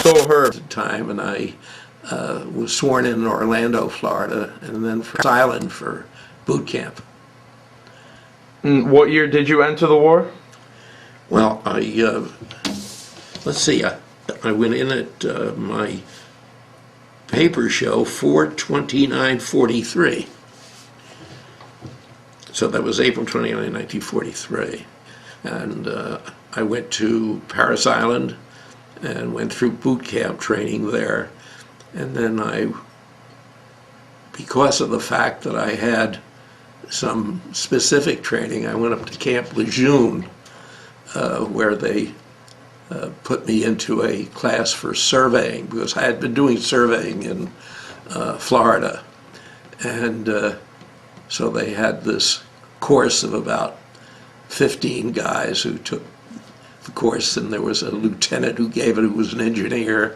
So Herb at the time, and I was sworn in Orlando, Florida, and then for Island for boot camp. And what year did you enter the war? Well, let's see, I went in at my paper show 4/29/43. So that was April 29, 1943. And I went to Paris Island and went through boot camp training there. And then because of the fact that I had some specific training, I went up to Camp Lejeune, where they put me into a class for surveying, because I had been doing surveying in Florida. And so they had this course of about 15 guys who took the course, and there was a lieutenant who gave it who was an engineer.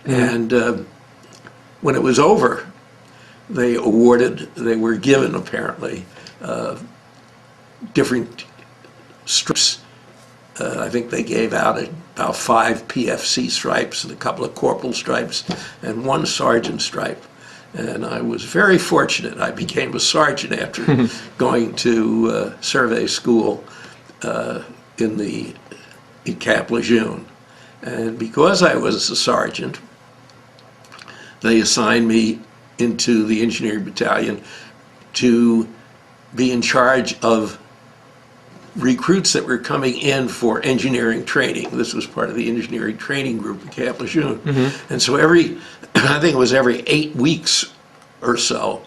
And when it was over, they were given apparently different stripes. I think they gave out about 5 PFC stripes and a couple of corporal stripes and 1 sergeant stripe. And I was very fortunate. I became a sergeant after going to survey school in Camp Lejeune. And because I was a sergeant, they assigned me into the engineering battalion to be in charge of recruits that were coming in for engineering training. This was part of the engineering training group at Camp Lejeune. And so I think it was every 8 weeks or so,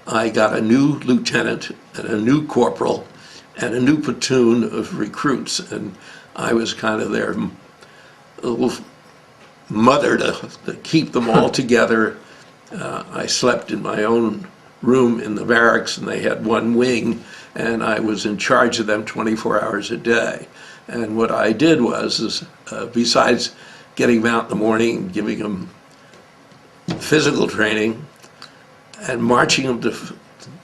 I got a new lieutenant and a new corporal and a new platoon of recruits. And I was kind of their little mother to keep them all together. I slept in my own room in the barracks, and they had 1 wing, and I was in charge of them 24 hours a day. And what I did was, besides getting them out in the morning and giving them physical training and marching them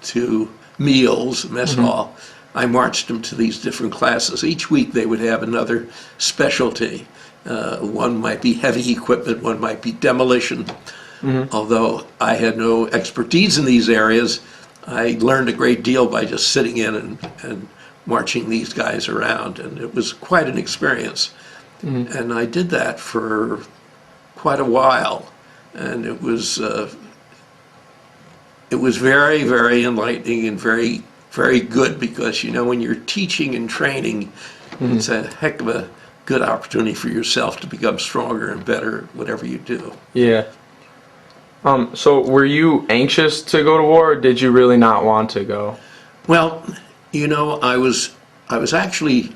to meals, mess hall, I marched them to these different classes. Each week they would have another specialty. One might be heavy equipment, one might be demolition. Although I had no expertise in these areas, I learned a great deal by just sitting in and marching these guys around, and it was quite an experience. And I did that for quite a while, and it was very, very enlightening and very, very good, because when you're teaching and training, it's a heck of a good opportunity for yourself to become stronger and better at whatever you do. Yeah. So were you anxious to go to war, or did you really not want to go? Well, I was actually,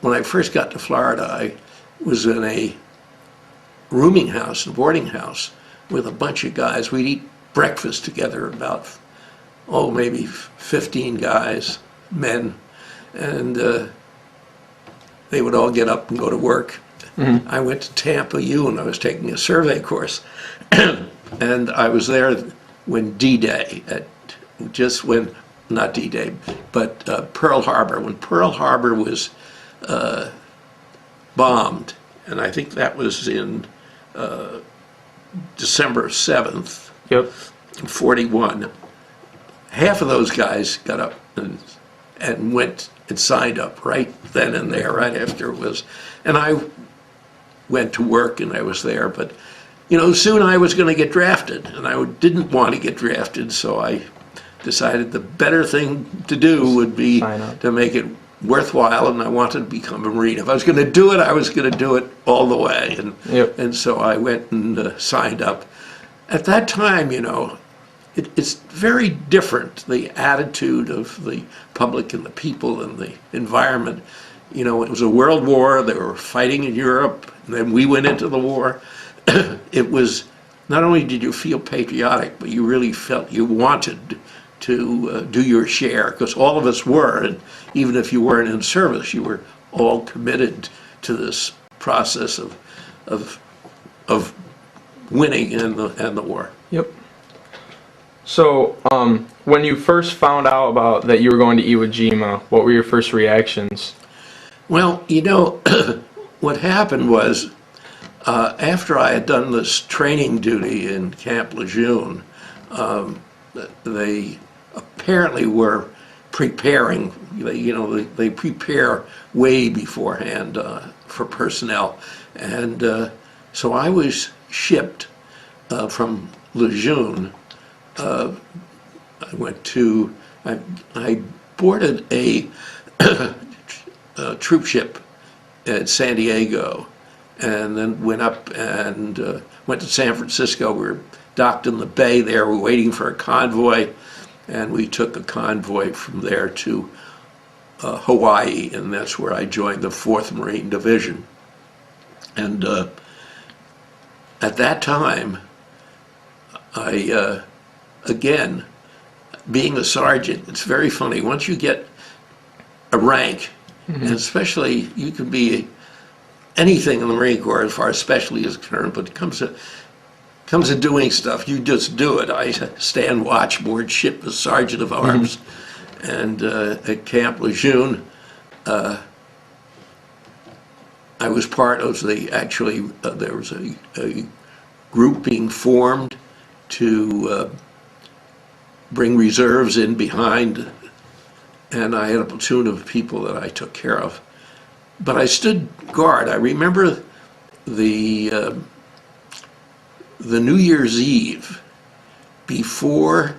when I first got to Florida, I was in a rooming house, a boarding house, with a bunch of guys. We'd eat breakfast together, about, maybe 15 guys, men, and they would all get up and go to work. I went to Tampa U, and I was taking a survey course, and I was there when D-Day, not D-Day, but Pearl Harbor, when Pearl Harbor was bombed, and I think that was in December 7th, 41. Half of those guys got up and went and signed up right then and there, right after it was, and I went to work and I was there, but soon I was going to get drafted, and I didn't want to get drafted, so I decided the better thing to do would be to make it worthwhile, and I wanted to become a Marine. If I was going to do it, I was going to do it all the way, and so I went and signed up. At that time, it's very different, the attitude of the public and the people and the environment. It was a world war, they were fighting in Europe, and then we went into the war. It was, not only did you feel patriotic, but you really felt you wanted to do your share, because all of us were, and even if you weren't in service, you were all committed to this process of winning in the war. Yep. So, when you first found out about that you were going to Iwo Jima, what were your first reactions? Well, what happened was, after I had done this training duty in Camp Lejeune, they apparently were preparing. They prepare way beforehand for personnel, and so I was shipped from Lejeune. I boarded a troop ship at San Diego, and then went up and went to San Francisco. We were docked in the bay there. We were waiting for a convoy, and we took a convoy from there to Hawaii, and that's where I joined the 4th Marine Division. And at that time, again, being a sergeant, it's very funny. Once you get a rank, and especially you can be anything in the Marine Corps as far as specialty is concerned, but it comes to doing stuff, you just do it. I stand watch board ship as Sergeant of Arms, and at Camp Lejeune, I was part of there was a group being formed to bring reserves in behind, and I had a platoon of people that I took care of. But I stood guard. I remember the New Year's Eve before,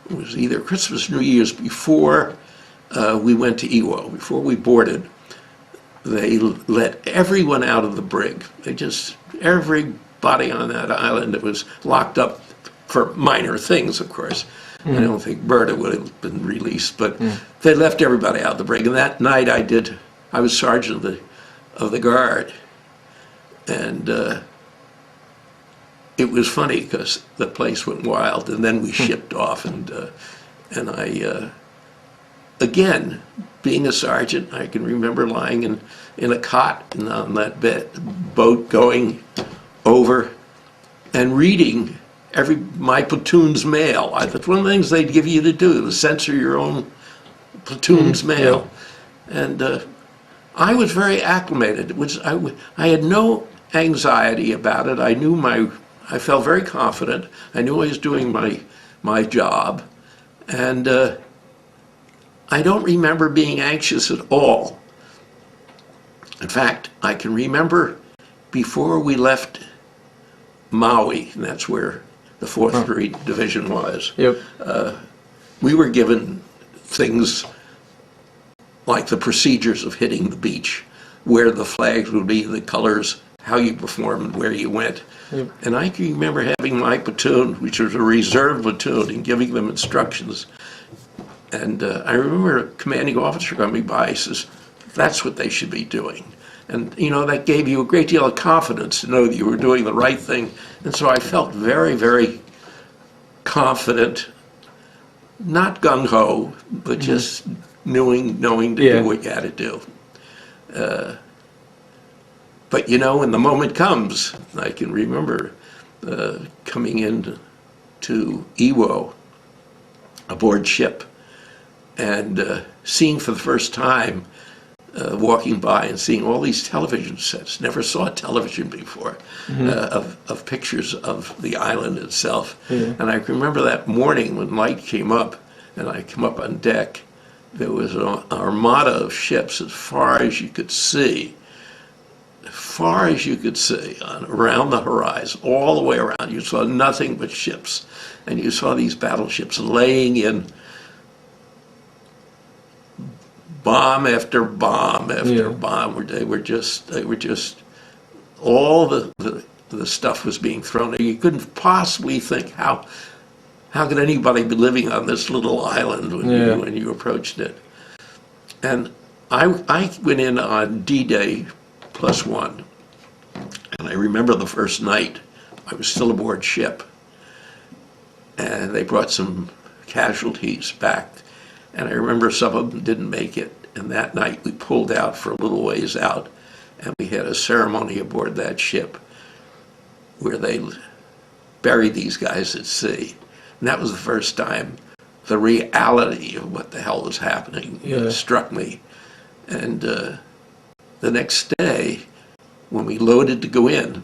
it was either Christmas, New Year's, before we went to Iwo, before we boarded. They let everyone out of the brig. Everybody on that island, it was locked up for minor things, of course. I don't think Berta would have been released, but they left everybody out of the brig. And that night I was sergeant of the guard. And it was funny because the place went wild, and then we shipped off, and I, again, being a sergeant, I can remember lying in a cot on that boat going over and reading my platoon's mail. That's one of the things they'd give you to do, to censor your own platoon's mail. Yeah. And I was very acclimated. I had no anxiety about it. I felt very confident. I knew I was doing my job. And I don't remember being anxious at all. In fact, I can remember before we left Maui, and that's where the 4th Marine Division was. Yep. We were given things like the procedures of hitting the beach, where the flags would be, the colors, how you performed, where you went. Yep. And I can remember having my platoon, which was a reserve platoon, and giving them instructions. And I remember a commanding officer coming by, he says, that's what they should be doing. And, that gave you a great deal of confidence to know that you were doing the right thing. And so I felt very, very confident, not gung-ho, but just knowing to do what you had to do. But, when the moment comes, I can remember coming in to Iwo aboard ship and seeing for the first time, walking by and seeing all these television sets. Never saw television before, of pictures of the island itself. And I can remember that morning when light came up and I came up on deck, there was an armada of ships as far as you could see, around the horizon, all the way around. You saw nothing but ships, and you saw these battleships laying in bomb after bomb after bomb. They were just all the stuff was being thrown. And you couldn't possibly think how could anybody be living on this little island when you approached it. And I went in on D-Day +1, and I remember the first night I was still aboard ship, and they brought some casualties back. And I remember some of them didn't make it. And that night we pulled out for a little ways out, and we had a ceremony aboard that ship where they buried these guys at sea. And that was the first time the reality of what the hell was happening struck me. And the next day, when we loaded to go in,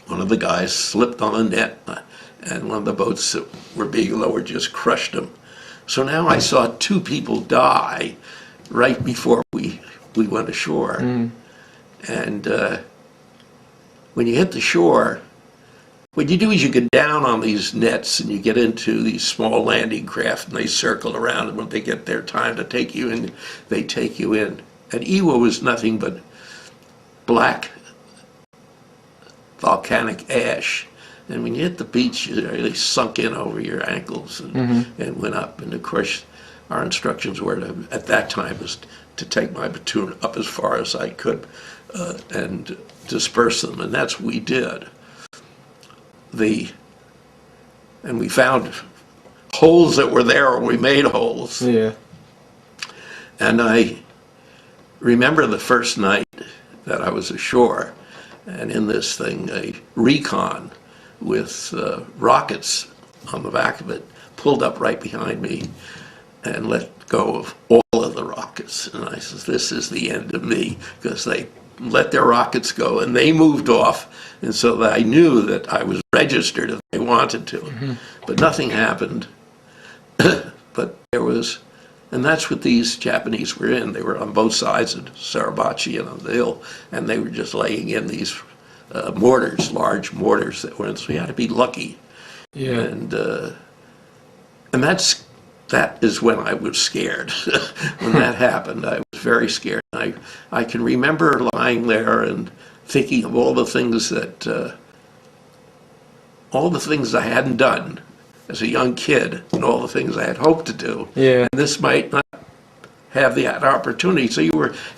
one of the guys slipped on a net, and one of the boats that were being lowered just crushed him. So now I saw 2 people die right before we went ashore. And when you hit the shore, what you do is you get down on these nets and you get into these small landing craft, and they circle around, and when they get their time to take you in, they take you in. And Iwo was nothing but black volcanic ash. And when you hit the beach, you really sunk in over your ankles and went up. And of course, our instructions were to, at that time, was to take my platoon up as far as I could and disperse them, and that's what we did. And we found holes that were there, or we made holes. Yeah. And I remember the first night that I was ashore, and in this thing, a recon with rockets on the back of it pulled up right behind me and let go of all of the rockets. And I said, this is the end of me, because they let their rockets go and they moved off. And so that I knew that I was registered if they wanted to. But nothing happened. But there was, and that's what these Japanese were in. They were on both sides of Suribachi and on the hill, and they were just laying in these mortars, large mortars that were in, so you had to be lucky. Yeah. And that is when I was scared. When that happened, I was very scared. I can remember lying there and thinking of all the things I hadn't done as a young kid, and all the things I had hoped to do. Yeah. And this might not have that opportunity. So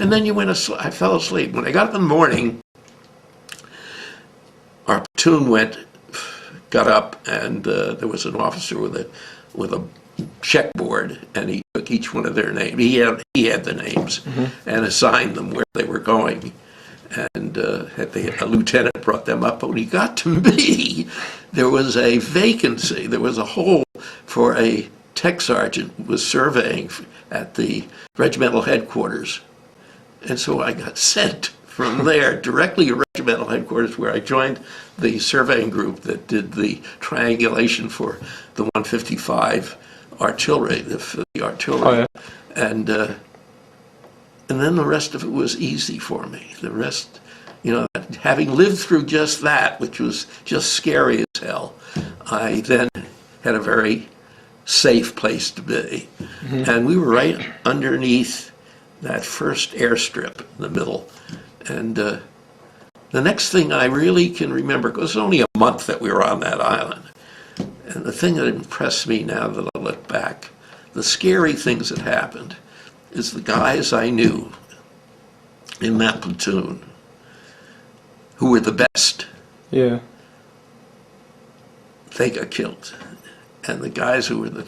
and then you went asleep. I fell asleep. When I got up in the morning, our platoon got up, and there was an officer with a checkboard, and he took each one of their names. He had the names and assigned them where they were going. And a lieutenant brought them up. But when he got to me, there was a vacancy. There was a hole for a tech sergeant who was surveying at the regimental headquarters. And so I got sent from there directly to regimental headquarters, where I joined the surveying group that did the triangulation for the 155 artillery, the artillery. Oh, yeah. And then the rest of it was easy for me. The rest, having lived through just that, which was just scary as hell, I then had a very safe place to be. And we were right underneath that first airstrip in the middle. And the next thing I really can remember, it was only a month that we were on that island. And the thing that impressed me now that I look back, the scary things that happened, is the guys I knew in that platoon who were the best. Yeah. They got killed. And the guys who were the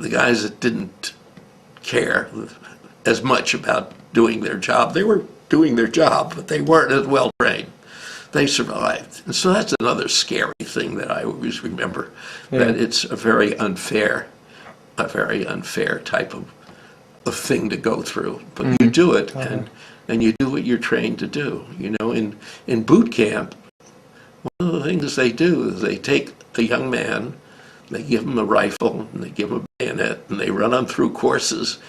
guys that didn't care as much about doing their job, they were doing their job, but they weren't as well trained. They survived. And so that's another scary thing that I always remember, that it's a very unfair type of thing to go through. But you do it, and you do what you're trained to do. In boot camp, one of the things they do is they take a young man, they give him a rifle, and they give him a bayonet, and they run him through courses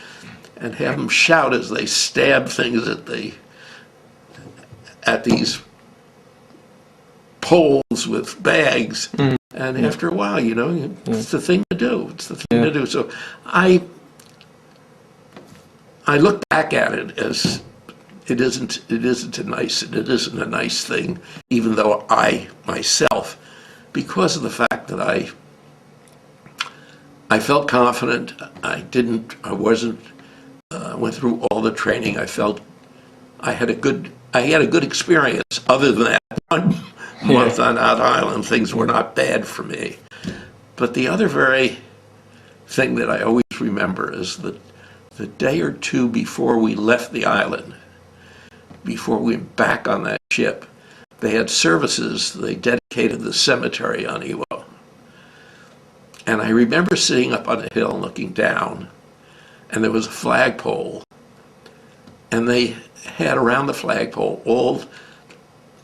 and have him shout as they stab things at these poles with bags. And after a while, it's the thing to do. It's the thing to do. So I look back at it as it isn't a nice thing, even though I myself, because of the fact that I felt confident, went through all the training. I felt I had a good experience. Other than that one month on that island, things were not bad for me. But the other very thing that I always remember is that the day or two before we left the island, before we went back on that ship, they had services. They dedicated the cemetery on Iwo. And I remember sitting up on a hill looking down, and there was a flagpole. and they had around the flagpole all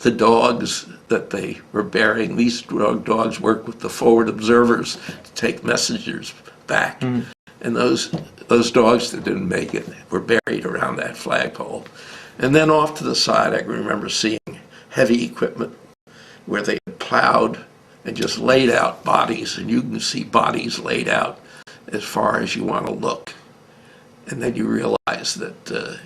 the dogs that they were burying. These dogs worked with the forward observers to take messengers back. And those dogs that didn't make it were buried around that flagpole. And then off to the side, I remember seeing heavy equipment where they had plowed and just laid out bodies, and you can see bodies laid out as far as you want to look. And then you realize that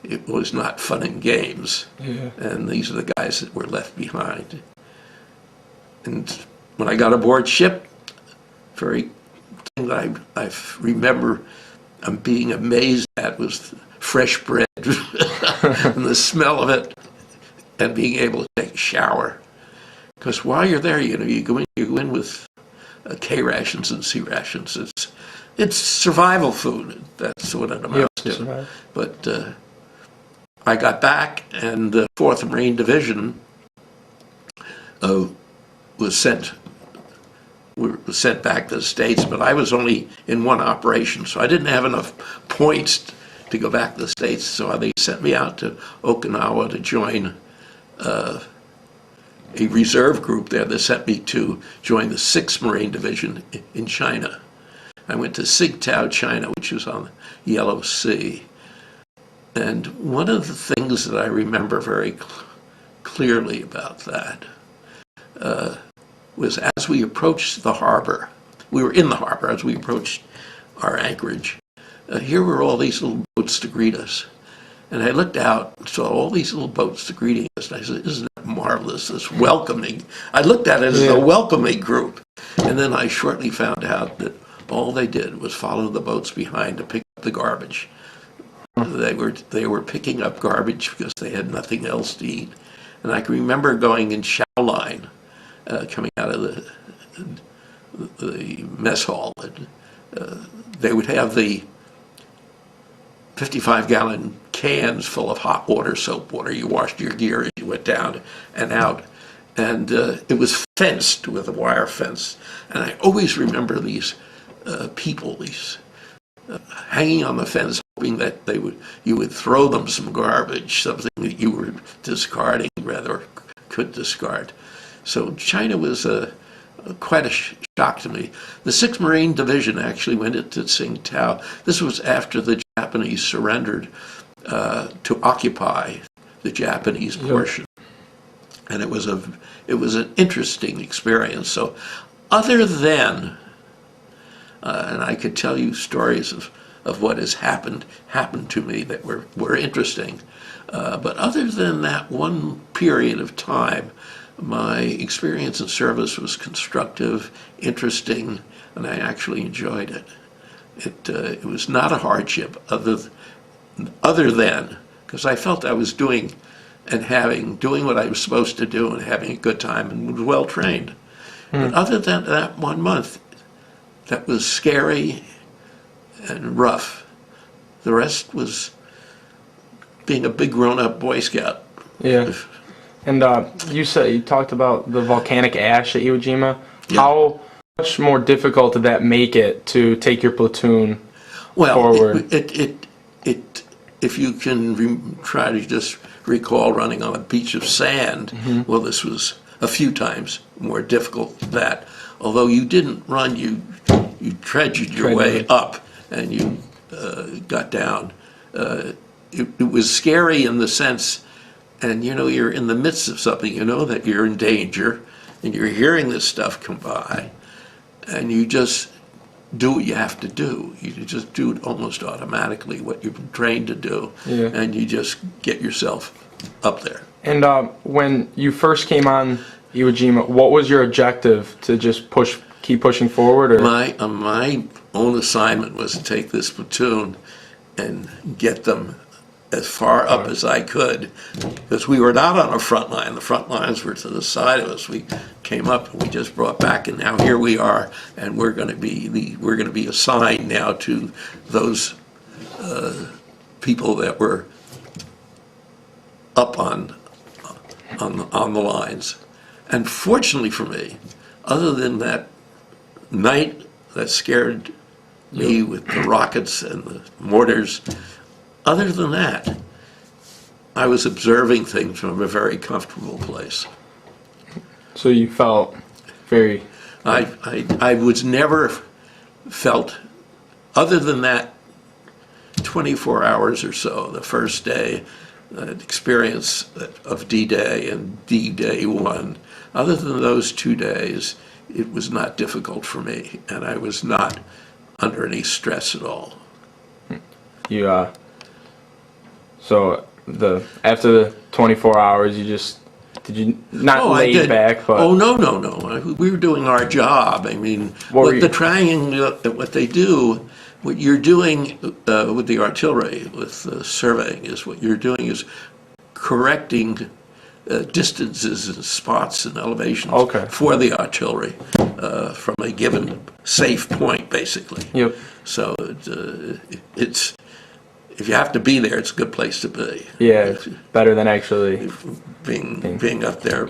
it was not fun and games. Yeah. And these are the guys that were left behind. And when I got aboard ship, very thing that I remember being amazed at was fresh bread and the smell of it, and being able to take a shower. Because while you're there, you go in with K rations and C rations. It's survival food. That's what it amounts to. But I got back, and the 4th Marine Division was sent back to the States, but I was only in one operation, so I didn't have enough points to go back to the States, so they sent me out to Okinawa to join a reserve group there. They sent me to join the 6th Marine Division in China. I went to Sigtao, China, which was on the Yellow Sea. And one of the things that I remember very clearly about that was as we approached the harbor, we were in the harbor as we approached our anchorage, here were all these little boats to greet us. And I looked out and saw all these little boats to greeting us, and I said, isn't that marvelous, this welcoming. I looked at it as a welcoming group. And then I shortly found out that all they did was follow the boats behind to pick up the garbage. They were picking up garbage because they had nothing else to eat. And I can remember going in chow line, coming out of the mess hall. And, they would have the 55-gallon cans full of hot water, soap water. You washed your gear as you went down and out. And it was fenced with a wire fence. And I always remember these people, these hanging on the fence, hoping that you would throw them some garbage, something that you were discarding, rather could discard. So China was quite a shock to me. The 6th Marine Division actually went into Tsingtao. This was after the Japanese surrendered to occupy the Japanese portion, and it was an interesting experience. So, other than and I could tell you stories of what has happened to me that were interesting. But other than that one period of time, my experience in service was constructive, interesting, and I actually enjoyed it. It was not a hardship other than because I felt I was doing what I was supposed to do and having a good time and was well trained. But other than that 1 month, that was scary and rough. The rest was being a big grown-up Boy Scout. Yeah. And you talked about the volcanic ash at Iwo Jima. Yeah. How much more difficult did that make it to take your platoon forward? If you can try to just recall running on a beach of sand, well, this was a few times more difficult than that. Although you didn't run, you trudged your way up, and you got down. It was scary in the sense, and you're in the midst of something, that you're in danger, and you're hearing this stuff come by, and you just do what you have to do. You just do it almost automatically, what you've been trained to do, and you just get yourself up there. And when you first came on Iwo Jima, what was your objective? To just keep pushing forward? Or? My own assignment was to take this platoon and get them as far up as I could, because we were not on a front line. The front lines were to the side of us. We came up and we just brought back, and now here we are, and we're going to be assigned now to those people that were up on the lines. And fortunately for me, other than that night that scared me with the rockets and the mortars, other than that, I was observing things from a very comfortable place. So you felt very. I was never felt, other than that 24 hours or so, the first day experience of D-Day and D-Day 1, other than those 2 days, it was not difficult for me, and I was not under any stress at all. You so after the 24 hours, did you not I did. back, but Oh, no. We were doing our job. I mean, what they do, what you're doing with the artillery, with surveying, is what you're doing is correcting distances and spots and elevations for the artillery from a given safe point, basically. Yep. So it's, if you have to be there, it's a good place to be. Yeah, it's better than actually being up there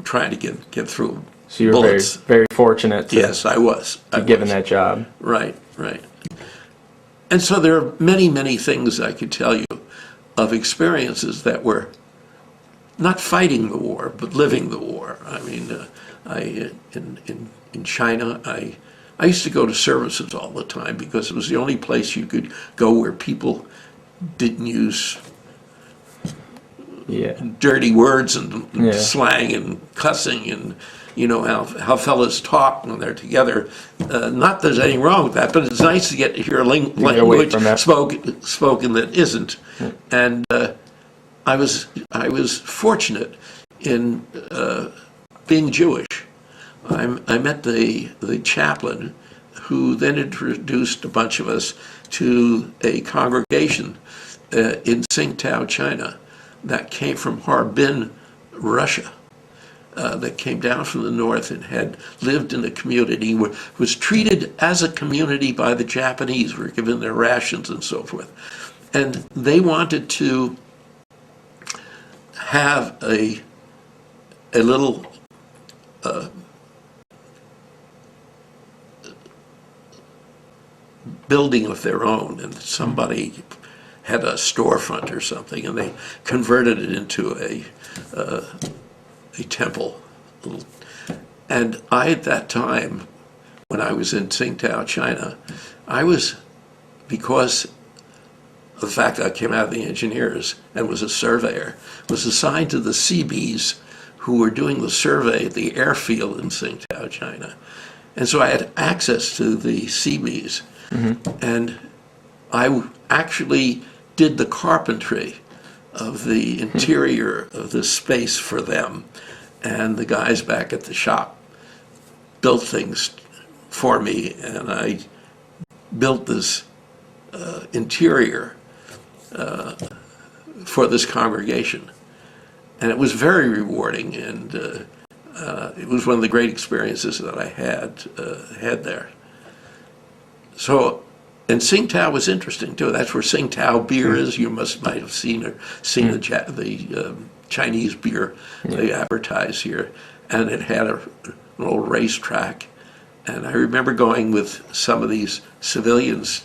trying to get through. So you're bullets. very fortunate to Yes, I was. be given that job. Right. And so there are many things I could tell you of experiences that were not fighting the war, but living the war. I mean, in China, I used to go to services all the time because it was the only place you could go where people didn't use dirty words and slang and cussing and, you know, how fellas talk when they're together. Not that there's anything wrong with that, but it's nice to get to hear language spoken that isn't. And I was fortunate in being Jewish. I met the chaplain who then introduced a bunch of us to a congregation in Tsingtao, China, that came from Harbin, Russia, that came down from the north and had lived in a community, was treated as a community by the Japanese, were given their rations and so forth. And they wanted to have a little building of their own, and somebody had a storefront or something, and they converted it into a temple. And I, at that time, when I was in Tsingtao, China, because of the fact that I came out of the engineers and was a surveyor, was assigned to the Seabees who were doing the survey at the airfield in Tsingtao, China. And so I had access to the Seabees. And I actually did the carpentry of the interior of this space for them. And the guys back at the shop built things for me, and I built this interior for this congregation. And it was very rewarding, and it was one of the great experiences that I had there. So, and Tsingtao was interesting too. That's where Tsingtao beer is. You might have seen the Chinese beer they advertise here, and it had an old racetrack. And I remember going with some of these civilians